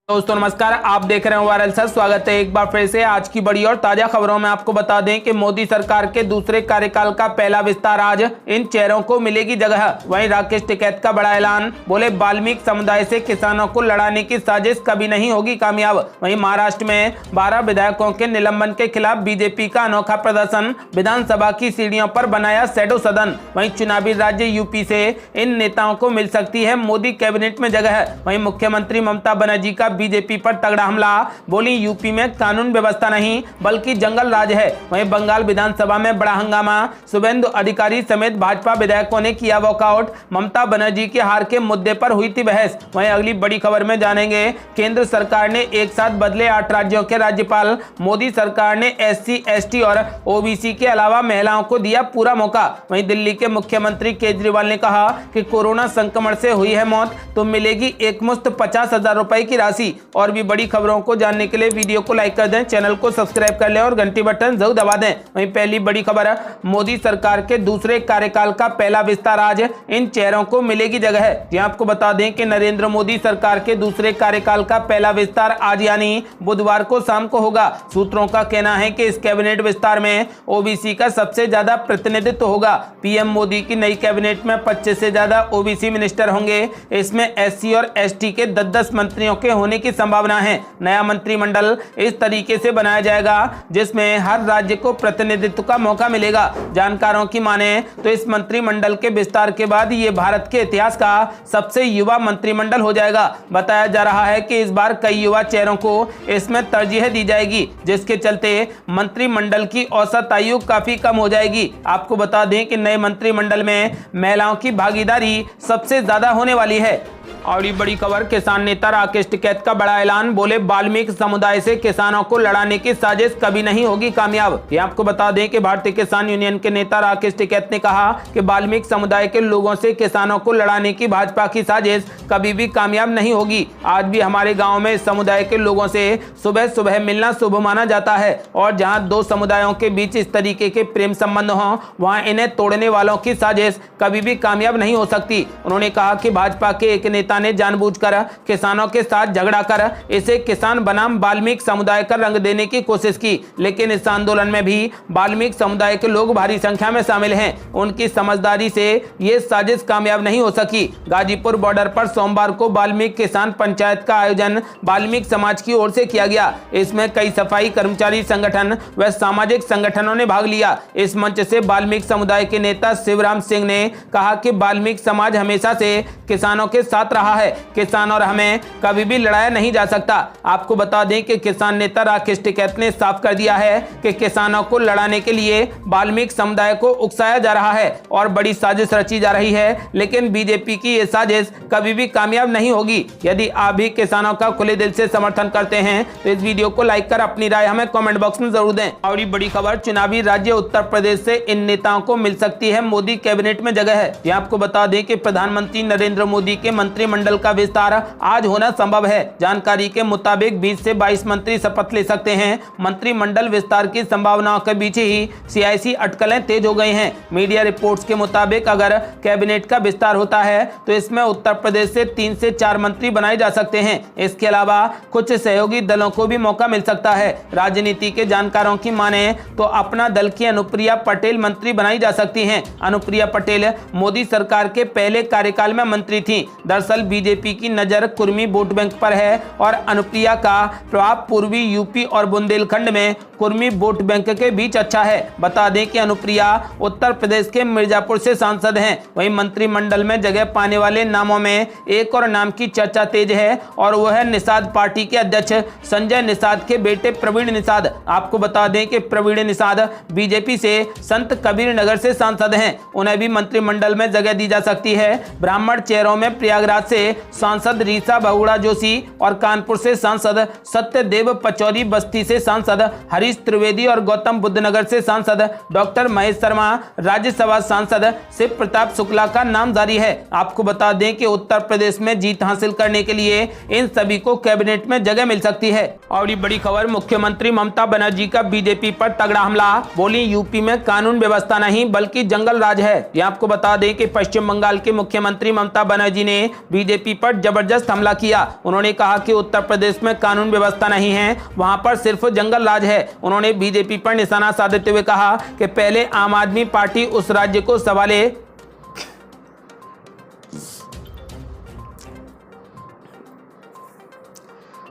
दोस्तों नमस्कार, आप देख रहे हैं वायरल सर। स्वागत है एक बार फिर से आज की बड़ी और ताजा खबरों में। आपको बता दें कि मोदी सरकार के दूसरे कार्यकाल का पहला विस्तार आज इन चेहरों को मिलेगी जगह। वहीं राकेश टिकैत का बड़ा ऐलान, बोले वाल्मीकि समुदाय से किसानों को लड़ाने की साजिश कभी नहीं होगी कामयाब। वहीं महाराष्ट्र में 12 विधायकों के निलंबन के खिलाफ बीजेपी का अनोखा प्रदर्शन, विधानसभा की सीढ़ियों पर बनाया शैडो सदन। वहीं चुनावी राज्य यूपी से इन नेताओं को मिल सकती है मोदी कैबिनेट में जगह। वहीं मुख्यमंत्री ममता बनर्जी का बीजेपी पर तगड़ा हमला, बोली यूपी में कानून व्यवस्था नहीं बल्कि जंगल राज है। वहीं बंगाल विधानसभा में बड़ा हंगामा, शुभेंदु अधिकारी समेत भाजपा विधायकों ने किया वॉकआउट। ममता बनर्जी की हार के मुद्दे पर हुई थी बहस। वहीं अगली बड़ी खबर में जानेंगे, केंद्र सरकार ने एक साथ बदले 8 राज्यों के राज्यपाल। मोदी सरकार ने SC, ST और OBC के अलावा महिलाओं को दिया पूरा मौका। वहीं दिल्ली के मुख्यमंत्री केजरीवाल ने कहा कि कोरोना संक्रमण से हुई है मौत तो मिलेगी एकमुश्त 50,000 रुपए की राशि। और भी बड़ी खबरों को जानने के लिए वीडियो को लाइक कर दें, चैनल को सब्सक्राइब कर लें और घंटी बटन जरूर दबा दें। वहीं पहली बड़ी खबर, मोदी सरकार के दूसरे कार्यकाल का पहला विस्तार आज इन चेहरों को मिलेगी जगह। यहां आपको बता दें कि नरेंद्र मोदी सरकार के दूसरे कार्यकाल का पहला विस्तार आज यानी बुधवार को शाम को होगा। सूत्रों का कहना है कि इस कैबिनेट विस्तार में OBC का सबसे ज्यादा प्रतिनिधित्व होगा। PM मोदी की नई कैबिनेट में 25 से ज्यादा OBC मिनिस्टर होंगे। इसमें SC और ST के 10-10 मंत्रियों के होने की संभावना है। नया मंत्रिमंडल इस तरीके से बनाया जाएगा जिसमें हर राज्य को प्रतिनिधित्व का मौका मिलेगा। जानकारों की माने तो इस मंत्रिमंडल के विस्तार के बाद ये भारत के इतिहास का सबसे युवा मंत्रिमंडल हो जाएगा। बताया जा रहा है कि इस बार कई युवा चेहरों को इसमें तरजीह दी जाएगी, जिसके चलते मंत्रिमंडल की औसत आयु काफी कम हो जाएगी। आपको बता दें कि नए मंत्रिमंडल में महिलाओं की भागीदारी सबसे ज्यादा होने वाली है। और बड़ी खबर, किसान नेता राकेश टिकैत का बड़ा ऐलान, बोले वाल्मीकि समुदाय से किसानों को लड़ाने की साजिश कभी नहीं होगी कामयाब। ये आपको बता दें कि भारतीय किसान यूनियन के नेता राकेश टिकैत ने कहा कि वाल्मीकि समुदाय के लोगों से किसानों को लड़ाने की भाजपा की साजिश कभी भी कामयाब नहीं होगी। आज भी हमारे गाँव में इस समुदाय के लोगों से सुबह सुबह मिलना शुभ माना जाता है और जहाँ 2 समुदायों के बीच इस तरीके के प्रेम संबंध हों वहाँ इन्हें तोड़ने वालों की साजिश कभी भी कामयाब नहीं हो सकती। उन्होंने कहा कि भाजपा के एक नेता ने जानबूझकर किसानों के साथ झगड़ा कर इसे किसान बनाम वाल्मीकि समुदाय का रंग देने की कोशिश की, लेकिन इस आंदोलन में भी वाल्मीकि समुदाय के लोग भारी संख्या में शामिल हैं। उनकी समझदारी से यह साजिश कामयाब नहीं हो सकी। गाजीपुर बॉर्डर पर सोमवार को वाल्मीकि किसान पंचायत का आयोजन वाल्मीकि समाज की ओर से किया गया। इसमें कई सफाई कर्मचारी संगठन व सामाजिक संगठनों ने भाग लिया। इस मंच से वाल्मीकि समुदाय के नेता शिवराम सिंह ने कहा कि वाल्मीकि समाज हमेशा से किसानों के साथ रहा है, किसान और हमें कभी भी लड़ाया नहीं जा सकता। आपको बता दें कि किसान नेता राकेश टिकैत ने साफ कर दिया है कि किसानों को लड़ाने के लिए वाल्मीकि समुदाय को उकसाया जा रहा है और बड़ी साजिश रची जा रही है, लेकिन बीजेपी की ये साजिश कभी भी कामयाब नहीं होगी। यदि आप भी किसानों का खुले दिल से समर्थन करते हैं तो इस वीडियो को लाइक कर अपनी राय हमें कमेंट बॉक्स में जरूर दें। और ये बड़ी खबर, चुनावी राज्य उत्तर प्रदेश से इन नेताओं को मिल सकती है मोदी कैबिनेट में जगह है। यह आपको बता दें कि प्रधानमंत्री नरेंद्र मोदी के मंत्रिमंडल का विस्तार आज होना संभव है। जानकारी के मुताबिक 20 से 22 मंत्री शपथ ले सकते हैं। मंत्रिमंडल विस्तार की संभावनाओं के बीच ही सियासी अटकलें तेज हो गई हैं। मीडिया रिपोर्ट्स के मुताबिक अगर कैबिनेट का विस्तार होता है तो इसमें उत्तर प्रदेश से 3 से 4 मंत्री बनाए जा सकते हैं। इसके अलावा कुछ सहयोगी दलों को भी मौका मिल सकता है। राजनीति के जानकारों की माने तो अपना दल की अनुप्रिया पटेल मंत्री बनाई जा सकती हैं। अनुप्रिया पटेल मोदी सरकार के पहले कार्यकाल में मंत्री थी। दरअसल बीजेपी की नजर कुर्मी वोट बैंक पर है और अनुप्रिया का प्रभाव पूर्वी यूपी और बुंदेलखंड में कुर्मी वोट बैंक के बीच अच्छा है। बता दें कि अनुप्रिया उत्तर प्रदेश के मिर्जापुर से सांसद हैं। वहीं मंत्रिमंडल में जगह पाने वाले नामों में एक और नाम की चर्चा तेज है और वह है निषाद पार्टी के अध्यक्ष संजय निषाद के बेटे प्रवीण निषाद। आपको बता दें कि प्रवीण निषाद बीजेपी से संत कबीर नगर से सांसद हैं। उन्हें भी मंत्रिमंडल में जगह दी जा सकती है। ब्राह्मण चेहरों में प्रयागराज से सांसद रीसा बहुगुणा जोशी और कानपुर से सांसद सत्यदेव पचौरी, बस्ती से सांसद हरीश त्रिवेदी और गौतम बुद्ध नगर से सांसद डॉक्टर महेश शर्मा, राज्यसभा सांसद शिव प्रताप शुक्ला का नाम जारी है। आपको बता दें कि उत्तर प्रदेश में जीत हासिल करने के लिए इन सभी को कैबिनेट में जगह मिल सकती है। और ये बड़ी खबर, मुख्यमंत्री ममता बनर्जी का बीजेपी पर तगड़ा हमला, बोली यूपी में कानून व्यवस्था नहीं बल्कि जंगल राज है। यह आपको बता दें कि पश्चिम बंगाल के मुख्यमंत्री ममता बनर्जी ने बीजेपी पर जबरदस्त हमला किया। उन्होंने कहा कि उत्तर प्रदेश में कानून व्यवस्था नहीं है, वहां पर सिर्फ जंगल राज है। उन्होंने बीजेपी पर निशाना साधते हुए कहा कि पहले आम आदमी पार्टी उस राज्य को संभाले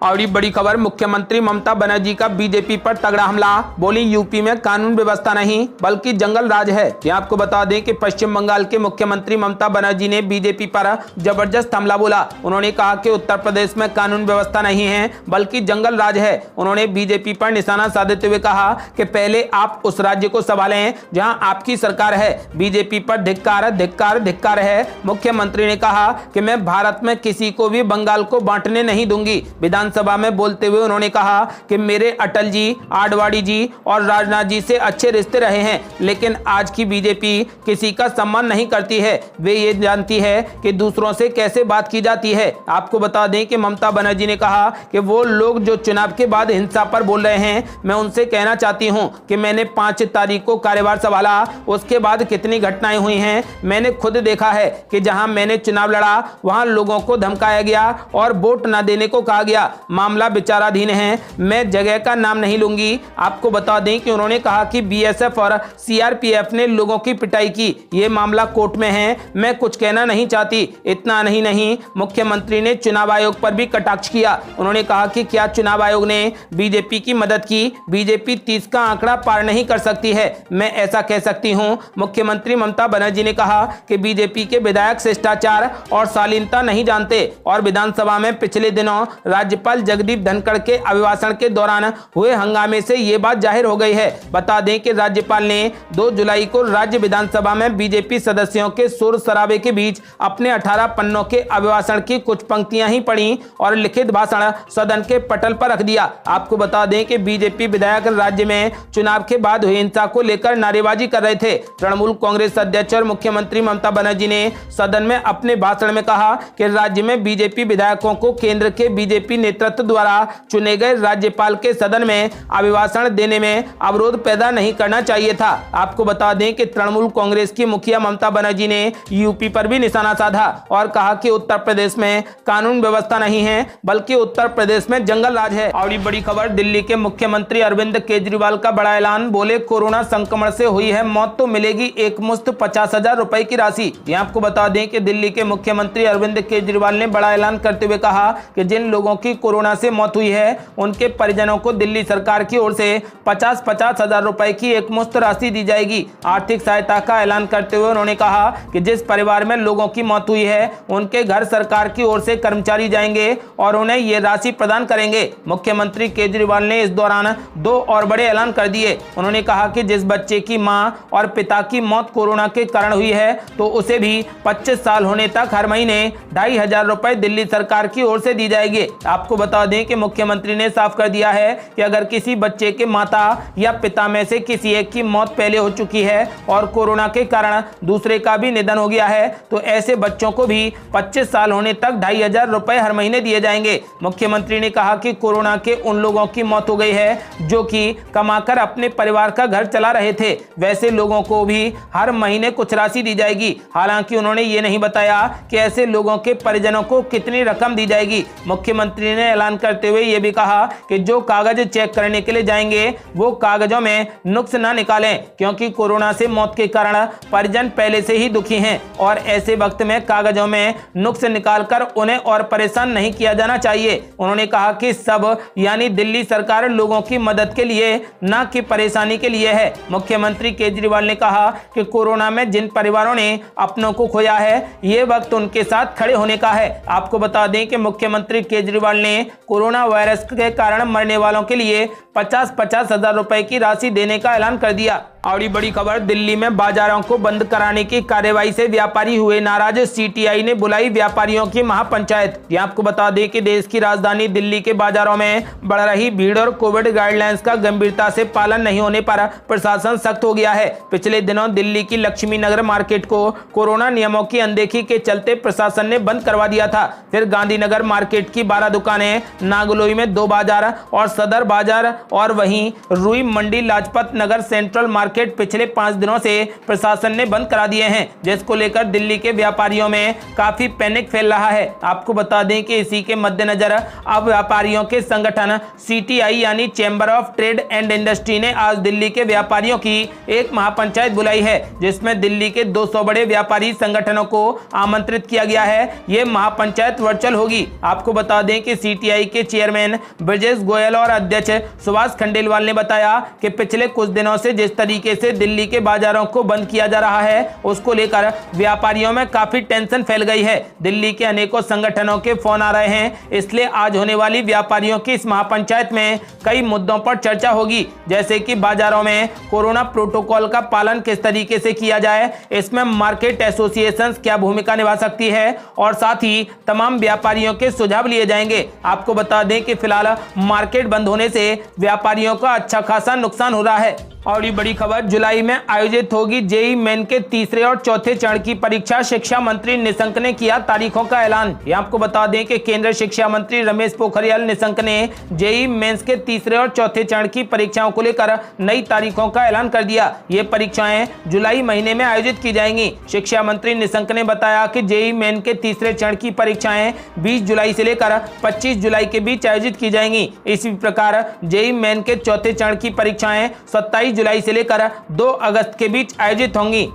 और ये बड़ी खबर, मुख्यमंत्री ममता बनर्जी का बीजेपी पर तगड़ा हमला। बोली यूपी में कानून व्यवस्था नहीं बल्कि जंगल राज है। ये आपको बता दें कि पश्चिम बंगाल के मुख्यमंत्री ममता बनर्जी ने बीजेपी पर जबरदस्त हमला बोला। उन्होंने कहा कि उत्तर प्रदेश में कानून व्यवस्था नहीं है बल्कि जंगल राज है। उन्होंने बीजेपी पर निशाना साधते हुए कहा कि पहले आप उस राज्य को संभालें जहां आपकी सरकार है। बीजेपी पर धिक्कार धिक्कार धिक्कार है। मुख्यमंत्री ने कहा कि मैं भारत में किसी को भी बंगाल को बांटने नहीं दूंगी। विधानसभा में बोलते हुए उन्होंने कहा कि मेरे अटल जी, आडवाणी जी और राजनाथ जी से अच्छे रिश्ते रहे हैं, लेकिन आज की बीजेपी किसी का सम्मान नहीं करती है। वे ये जानती है कि दूसरों से कैसे बात की जाती है। आपको बता दें कि ममता बनर्जी ने कहा कि वो लोग जो चुनाव के बाद हिंसा पर बोल रहे हैं, मैं उनसे कहना चाहती हूं कि मैंने 5 तारीख को कार्यभार संभाला, उसके बाद कितनी घटनाएं हुई हैं मैंने खुद देखा है कि जहां मैंने चुनाव लड़ा वहां लोगों को धमकाया गया और वोट न देने को कहा गया। मामला विचाराधीन है, मैं जगह का नाम नहीं लूंगी। आपको बता दें कि उन्होंने कहा कि बीएसएफ और सीआरपीएफ ने लोगों की पिटाई की, ये मामला कोर्ट में है, मैं कुछ कहना नहीं चाहती। इतना नहीं, मुख्यमंत्री ने चुनाव आयोग पर भी कटाक्ष किया। उन्होंने कहा कि क्या चुनाव आयोग ने बीजेपी की मदद की? बीजेपी 30 का आंकड़ा पार नहीं कर सकती है, मैं ऐसा कह सकती हूं। मुख्यमंत्री ममता बनर्जी ने कहा कि बीजेपी के विधायक शिष्टाचार और शालीनता नहीं जानते और विधानसभा में पिछले दिनों राज्यपाल जगदीप धनखड़ के अभिभाषण के दौरान हुए हंगामे से ये बात जाहिर हो गई है। बता दें कि राज्यपाल ने 2 जुलाई को राज्य विधानसभा में बीजेपी सदस्यों के शोर शराबे के बीच अपने 18 पन्नों के अभिभाषण की कुछ पंक्तियां ही पढ़ी और लिखित भाषण सदन के पटल पर रख दिया। आपको बता दें कि बीजेपी विधायक राज्य में चुनाव के बाद हुई हिंसा को लेकर नारेबाजी कर रहे थे। तृणमूल कांग्रेस अध्यक्ष और मुख्यमंत्री ममता बनर्जी ने सदन में अपने भाषण में कहा कि राज्य में बीजेपी विधायकों को केंद्र के बीजेपी नेतृत्व द्वारा चुने गए राज्यपाल के सदन में अभिभाषण देने में अवरोध पैदा नहीं करना चाहिए था। आपको बता दें कि तृणमूल कांग्रेस की मुखिया ममता बनर्जी ने यूपी पर भी निशाना साधा और कहा कि उत्तर प्रदेश में कानून व्यवस्था नहीं है बल्कि उत्तर प्रदेश में जंगल राज है। और ये बड़ी खबर, दिल्ली के मुख्यमंत्री अरविंद केजरीवाल का बड़ा ऐलान। बोले कोरोना संक्रमण से हुई है मौत तो मिलेगी एक मुश्त 50,000 रुपए की राशि। यह आपको बता दें कि दिल्ली के मुख्यमंत्री अरविंद केजरीवाल ने बड़ा ऐलान करते हुए कहा कि जिन लोगों की कोरोना से मौत हुई है उनके परिजनों को दिल्ली सरकार की ओर से 50-50 हजार रुपए की एक मुश्त राशि दी जाएगी। आर्थिक सहायता का ऐलान करते हुए उन्होंने कहा कि जिस परिवार में लोगों की मौत हुई है उनके घर सरकार की ओर से कर्मचारी जाएंगे और उन्हें ये राशि प्रदान करेंगे। मुख्यमंत्री केजरीवाल ने इस दौरान 2 और बड़े ऐलान कर दिए। उन्होंने कहा कि जिस बच्चे की मां और पिता की मौत कोरोना के कारण हुई है तो उसे भी 25 साल होने तक हर महीने 2,500 रुपए दिल्ली सरकार की ओर से दी जाएगी। आपको बता दें कि मुख्यमंत्री ने साफ कर दिया है कि अगर किसी बच्चे के माता या पिता में से किसी एक की मौत पहले हो चुकी है और कोरोना के कारण दूसरे का भी निधन हो गया है तो ऐसे बच्चों को भी 25 साल होने तक 2,500 रुपए हर महीने दिए जाएंगे। मुख्यमंत्री ने कहा कि कोरोना के उन लोगों की मौत हो गई है जो कि कमाकर अपने परिवार का घर चला रहे थे, वैसे लोगों को भी हर महीने कुछ राशि दी जाएगी। हालांकि उन्होंने ये नहीं बताया कि ऐसे लोगों के परिजनों को कितनी रकम दी जाएगी। मुख्यमंत्री ने ऐलान करते हुए यह भी कहा कि जो कागज चेक करने के लिए जाएंगे वो कागजों में नुक्स ना निकालें, क्योंकि कोरोना से मौत के कारण परिजन पहले से ही दुखी हैं और ऐसे वक्त में कागजों में नुक्स निकालकर उन्हें और परेशान नहीं किया जाना चाहिए। उन्होंने कहा कि सब यानी दिल्ली सरकार लोगों की मदद के लिए न कि परेशानी के लिए है। मुख्यमंत्री केजरीवाल ने कहा कि कोरोना में जिन परिवारों ने अपनों को खोया है ये वक्त उनके साथ खड़े होने का है। आपको बता दें कि मुख्यमंत्री केजरीवाल ने कोरोना वायरस के कारण मरने वालों के लिए 50-50 हजार रुपए की राशि देने का ऐलान कर दिया। और ये बड़ी खबर, दिल्ली में बाजारों को बंद कराने की कार्रवाई से व्यापारी हुए नाराज। सीटीआई ने बुलाई व्यापारियों की महापंचायत। ये आपको बता दें कि देश की राजधानी दिल्ली के बाजारों में बढ़ रही भीड़ और कोविड गाइडलाइंस का गंभीरता से पालन नहीं होने पर प्रशासन सख्त हो गया है। पिछले दिनों दिल्ली की लक्ष्मी नगर मार्केट को कोरोना नियमों की अनदेखी के चलते प्रशासन ने बंद करवा दिया था। फिर गांधीनगर मार्केट की 12 दुकानें, नागलोई में 2 बाजार और सदर बाजार और वहीं रुई मंडी Lajpat Nagar central market market पिछले 5 दिनों से प्रशासन ने बंद करा दिए हैं, जिसको लेकर दिल्ली के व्यापारियों में काफी पैनिक फैल रहा है। आपको बता दें कि इसी के मद्देनजर अब व्यापारियों के संगठन CTI यानी chamber of trade and industry ने आज दिल्ली के व्यापारियों की एक महापंचायत बुलाई है, जिसमें दिल्ली के 200 बड़े व्यापारी संगठनों को आमंत्रित किया गया है। ये महापंचायत वर्चुअल होगी। आपको बता दें कि CTI के चेयरमैन ब्रजेश गोयल और अध्यक्ष सुभाष खंडेलवाल ने बताया कि पिछले कुछ दिनों से जिस तरीके से दिल्ली के बाजारों को बंद किया जा रहा है, उसको लेकर व्यापारियों में काफी टेंशन फैल गई है। दिल्ली के अनेकों संगठनों के फोन आ रहे हैं, इसलिए आज होने वाली व्यापारियों की इस महापंचायत में कई मुद्दों पर चर्चा होगी, जैसे कि बाजारों में कोरोना प्रोटोकॉल का पालन किस तरीके से किया जाए, इसमें मार्केट एसोसिएशन क्या भूमिका निभा सकती है, और साथ ही तमाम व्यापारियों के सुझाव लिए जाएंगे। आपको बता दें कि फिलहाल मार्केट बंद होने से व्यापारियों का अच्छा खासा नुकसान हो रहा है। और ये बड़ी खबर, जुलाई में आयोजित होगी JEE मेन के तीसरे और चौथे चरण की परीक्षा। शिक्षा मंत्री निशंक ने किया तारीखों का ऐलान। ये आपको बता दें कि केंद्रीय शिक्षा मंत्री रमेश पोखरियाल निशंक ने JEE मेंस के तीसरे और चौथे चरण की परीक्षाओं को लेकर नई तारीखों का ऐलान कर दिया। ये परीक्षाएं जुलाई महीने में आयोजित की जाएंगी। शिक्षा मंत्री निशंक ने बताया कि JEE मेन के तीसरे चरण की परीक्षाएं 20 जुलाई से लेकर 25 जुलाई के बीच आयोजित की जाएंगी। इसी प्रकार JEE मेन के चौथे चरण की परीक्षाएं 27 जुलाई से लेकर 2 अगस्त के बीच आयोजित होंगी।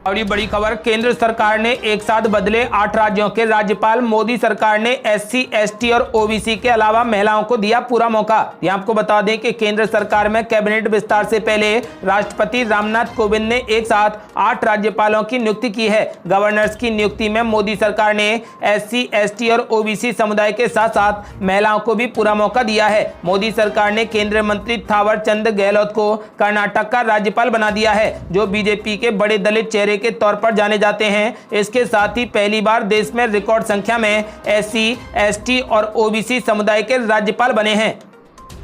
और ये बड़ी खबर, केंद्र सरकार ने एक साथ बदले 8 राज्यों के राज्यपाल। मोदी सरकार ने SC, ST और OBC के अलावा महिलाओं को दिया पूरा मौका। ये आपको बता दें कि केंद्र सरकार में कैबिनेट विस्तार से पहले राष्ट्रपति रामनाथ कोविंद ने एक साथ 8 राज्यपालों की नियुक्ति की है। गवर्नर्स की नियुक्ति में मोदी सरकार ने SC, ST और OBC समुदाय के साथ साथ महिलाओं को भी पूरा मौका दिया है। मोदी सरकार ने केंद्रीय मंत्री थावर चंद गहलोत को कर्नाटक का राज्यपाल बना दिया है, जो BJP के बड़े दलित चेहरे के तौर पर जाने जाते हैं। इसके साथ ही पहली बार देश में रिकॉर्ड संख्या में SC, ST और OBC समुदाय के राज्यपाल बने हैं।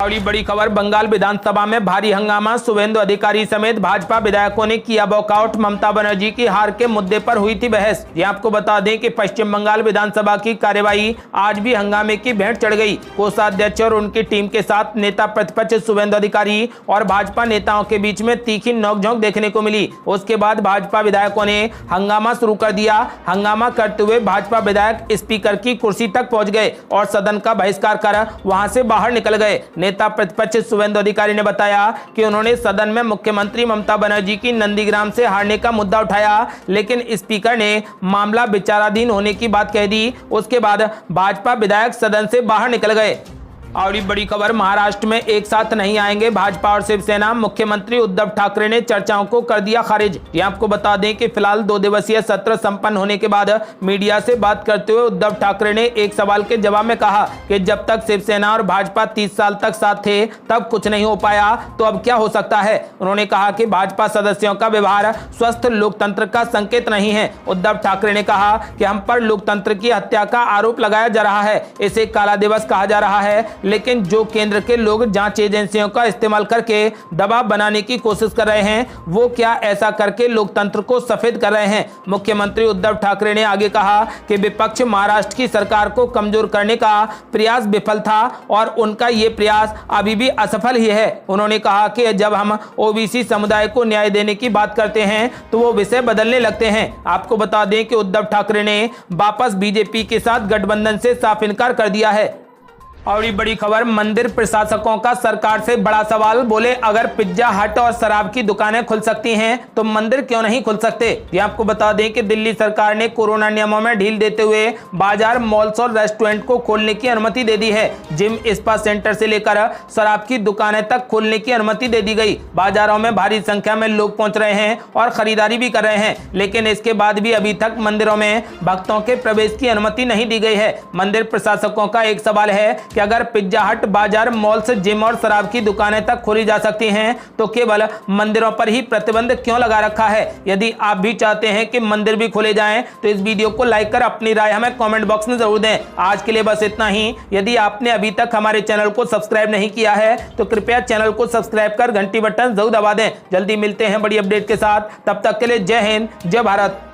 और ये बड़ी खबर, बंगाल विधानसभा में भारी हंगामा। शुभेंदु अधिकारी समेत भाजपा विधायकों ने किया वॉकआउट। ममता बनर्जी की हार के मुद्दे पर हुई थी बहस। ये आपको बता दें कि पश्चिम बंगाल विधानसभा की कार्यवाही आज भी हंगामे की भेंट चढ़ गई। कोषाध्यक्ष और उनकी टीम के साथ नेता प्रतिपक्ष शुभेंदु अधिकारी और भाजपा नेताओं के बीच में तीखी नोकझोंक देखने को मिली। उसके बाद भाजपा विधायकों ने हंगामा शुरू कर दिया। हंगामा करते हुए भाजपा विधायक स्पीकर की कुर्सी तक पहुंच गए और सदन का बहिष्कार कर वहां से बाहर निकल गए। नेता प्रतिपक्ष शुभेंदु अधिकारी ने बताया कि उन्होंने सदन में मुख्यमंत्री ममता बनर्जी की नंदीग्राम से हारने का मुद्दा उठाया, लेकिन स्पीकर ने मामला विचाराधीन होने की बात कह दी। उसके बाद भाजपा विधायक सदन से बाहर निकल गए। और ये बड़ी खबर, महाराष्ट्र में एक साथ नहीं आएंगे भाजपा और शिवसेना। मुख्यमंत्री उद्धव ठाकरे ने चर्चाओं को कर दिया खारिज। ये आपको बता दें कि फिलहाल 2 दिवसीय सत्र संपन्न होने के बाद मीडिया से बात करते हुए उद्धव ठाकरे ने एक सवाल के जवाब में कहा कि जब तक शिवसेना और भाजपा 30 साल तक साथ थे तब कुछ नहीं हो पाया, तो अब क्या हो सकता है। उन्होंने कहा कि भाजपा सदस्यों का व्यवहार स्वस्थ लोकतंत्र का संकेत नहीं है। उद्धव ठाकरे ने कहा कि हम पर लोकतंत्र की हत्या का आरोप लगाया जा रहा है, इसे काला दिवस कहा जा रहा है, लेकिन जो केंद्र के लोग जांच एजेंसियों का इस्तेमाल करके दबाव बनाने की कोशिश कर रहे हैं, वो क्या ऐसा करके लोकतंत्र को सफेद कर रहे हैं। मुख्यमंत्री उद्धव ठाकरे ने आगे कहा कि विपक्ष महाराष्ट्र की सरकार को कमजोर करने का प्रयास विफल था और उनका ये प्रयास अभी भी असफल ही है। उन्होंने कहा कि जब हम OBC समुदाय को न्याय देने की बात करते हैं तो वो विषय बदलने लगते हैं। आपको बता दें कि उद्धव ठाकरे ने वापस BJP के साथ गठबंधन से साफ इनकार कर दिया है। और ये बड़ी खबर, मंदिर प्रशासकों का सरकार से बड़ा सवाल। बोले अगर पिज्जा हट और शराब की दुकानें खुल सकती हैं तो मंदिर क्यों नहीं खुल सकते। ये आपको बता दें कि दिल्ली सरकार ने कोरोना नियमों में ढील देते हुए बाजार, मॉल्स और रेस्टोरेंट को खोलने की अनुमति दे दी है। जिम, स्पा सेंटर से लेकर शराब की दुकानें तक खोलने की अनुमति दे दी गई। बाजारों में भारी संख्या में लोग पहुंच रहे हैं और खरीदारी भी कर रहे हैं, लेकिन इसके बाद भी अभी तक मंदिरों में भक्तों के प्रवेश की अनुमति नहीं दी गई है। मंदिर प्रशासकों का एक सवाल है कि अगर पिज्जा हट, बाजार, मॉल्स, जिम और शराब की दुकानें तक खोली जा सकती हैं तो केवल मंदिरों पर ही प्रतिबंध क्यों लगा रखा है। यदि आप भी चाहते हैं कि मंदिर भी खोले जाएं तो इस वीडियो को लाइक कर अपनी राय हमें कमेंट बॉक्स में जरूर दें। आज के लिए बस इतना ही। यदि आपने अभी तक हमारे चैनल को सब्सक्राइब नहीं किया है तो कृपया चैनल को सब्सक्राइब कर घंटी बटन जरूर दबा दें। जल्दी मिलते हैं बड़ी अपडेट के साथ, तब तक के लिए जय हिंद, जय भारत।